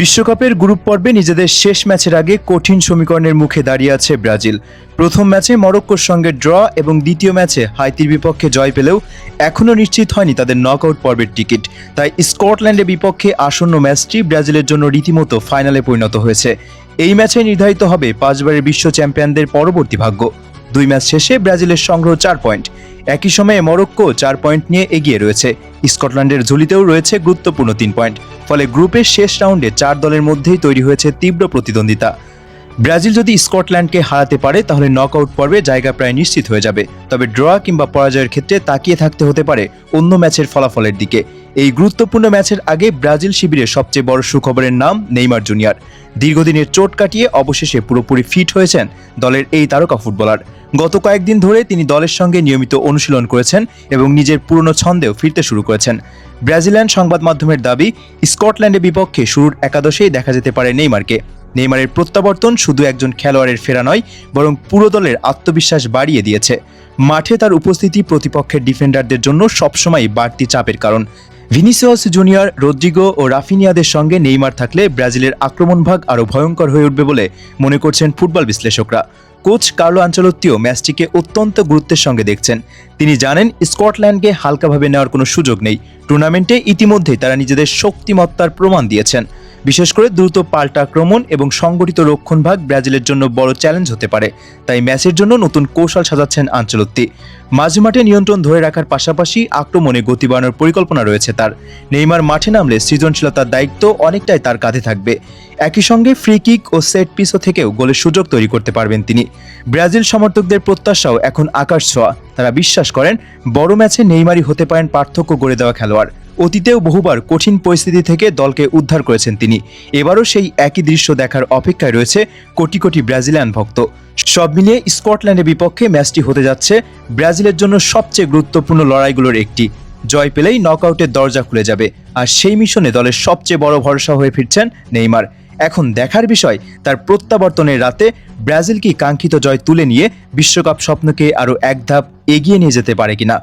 বিশ্বকাপের গ্রুপ পর্বে নিজেদের শেষ ম্যাচের আগে কঠিন সমীকরণের মুখে দাঁড়িয়ে আছে ব্রাজিল। প্রথম ম্যাচে মরক্কোর সঙ্গে ড্র এবং দ্বিতীয় ম্যাচে হাইতির বিপক্ষে জয় পেলেও এখনও নিশ্চিত হয়নি তাদের নকআউট পর্বের টিকিট। তাই স্কটল্যান্ডের বিপক্ষে আসন্ন ম্যাচটি ব্রাজিলের জন্য রীতিমতো ফাইনালে পরিণত হয়েছে। এই ম্যাচে নির্ধারিত হবে 5 বারের বিশ্ব চ্যাম্পিয়নদের পরবর্তী ভাগ্য। 2 ম্যাচ শেষে ব্রাজিলের সংগ্রহ 4 পয়েন্ট। একই সময়ে মরক্কো 4 পয়েন্ট নিয়ে এগিয়ে রয়েছে। স্কটল্যান্ডের ঝুলিতেও রয়েছে গুরুত্বপূর্ণ 3 পয়েন্ট। ফলে গ্রুপের শেষ রাউন্ডে 4 দলের মধ্যেই তৈরি হয়েছে তীব্র প্রতিদ্বন্দ্বিতা। ব্রাজিল যদি স্কটল্যান্ডকে হারাতে পারে তাহলে নকআউট পর্বে জায়গা প্রায় নিশ্চিত হয়ে যাবে। তবে ড্র কিংবা পরাজয়ের ক্ষেত্রে তাকিয়ে থাকতে হতে পারে অন্য ম্যাচের ফলাফলের দিকে। এই গুরুত্বপূর্ণ ম্যাচের আগে ব্রাজিল শিবিরের সবচেয়ে বড় সুখবরের নাম নেইমার জুনিয়র। দীর্ঘদিনের চোট কাটিয়ে অবশেষে পুরোপুরি ফিট হয়েছেন দলের এই তারকা ফুটবলার। গত কয়েকদিন ধরে তিনি দলের সঙ্গে নিয়মিত অনুশীলন করেছেন এবং নিজের পুরনো ছন্দেও ফিরতে শুরু করেছেন। ব্রাজিলিয়ান সংবাদ মাধ্যমের দাবি, স্কটল্যান্ডের বিপক্ষে শুরুর একাদশেই দেখা যেতে পারে নেইমারকে। নেইমারের প্রত্যাবর্তন শুধু একজন খেলোয়াড়ের ফেরা নয়, বরং পুরো দলের আত্মবিশ্বাস বাড়িয়ে দিয়েছে। মাঠে তার উপস্থিতি প্রতিপক্ষের ডিফেন্ডারদের জন্য সবসময় বাড়তি চাপের কারণ। ভিনিসিয়াস জুনিয়র, রদ্রিগো ও রাফিনিয়াদের সঙ্গে নেইমার থাকলে ব্রাজিলের আক্রমণভাগ আরও ভয়ঙ্কর হয়ে উঠবে বলে মনে করছেন ফুটবল বিশ্লেষকরা। কোচ কার্লো আনচেলত্তিও ম্যাচটিকে অত্যন্ত গুরুত্বের সঙ্গে দেখছেন। তিনি জানেন স্কটল্যান্ডকে হালকাভাবে নেওয়ার কোনো সুযোগ নেই। টুর্নামেন্টে ইতিমধ্যেই তারা নিজেদের শক্তিমত্তার প্রমাণ দিয়েছেন। বিশেষ করে দ্রুত পাল্টা আক্রমণ এবং সংগঠিত রক্ষণভাগ ব্রাজিলের জন্য বড় চ্যালেঞ্জ হতে পারে। তাই ম্যাচের জন্য নতুন কৌশল সাজাচ্ছেন আনচেলত্তি। মাঝমাঠে নিয়ন্ত্রণ ধরে রাখার পাশাপাশি আক্রমণে গতি বাড়ানোর পরিকল্পনা রয়েছে তার। নেইমার মাঠে নামলে সৃজনশীলতার দায়িত্ব অনেকটাই তার কাঁধে থাকবে। একই সঙ্গে ফ্রি কিক ও সেট পিসও থেকেও গোলের সুযোগ তৈরি করতে পারবেন তিনি। ব্রাজিল সমর্থকদের প্রত্যাশাও এখন আকাশ ছোঁয়া। তারা বিশ্বাস করেন বড় ম্যাচে নেইমারই হতে পারেন পার্থক্য গড়ে দেওয়া খেলোয়াড়। অতীতেও বহুবার কঠিন পরিস্থিতি থেকে দলকে উদ্ধার করেছেন তিনি। এবারও সেই একই দৃশ্য দেখার অপেক্ষায় রয়েছে কোটি কোটি ব্রাজিলিয়ান ভক্ত। সব মিলিয়ে স্কটল্যান্ডের বিপক্ষে ম্যাচটি হতে যাচ্ছে ব্রাজিলের জন্য সবচেয়ে গুরুত্বপূর্ণ লড়াইগুলোর একটি। জয় পেলেই নকআউটের দরজা খুলে যাবে, আর সেই মিশনে দলের সবচেয়ে বড় ভরসা হয়ে ফিরছেন নেইমার। এখন দেখার বিষয়, তার প্রত্যাবর্তনের রাতে ব্রাজিল কি কাঙ্ক্ষিত জয় তুলে নিয়ে বিশ্বকাপ স্বপ্নকে আরও এক ধাপ এগিয়ে নিয়ে যেতে পারে কিনা।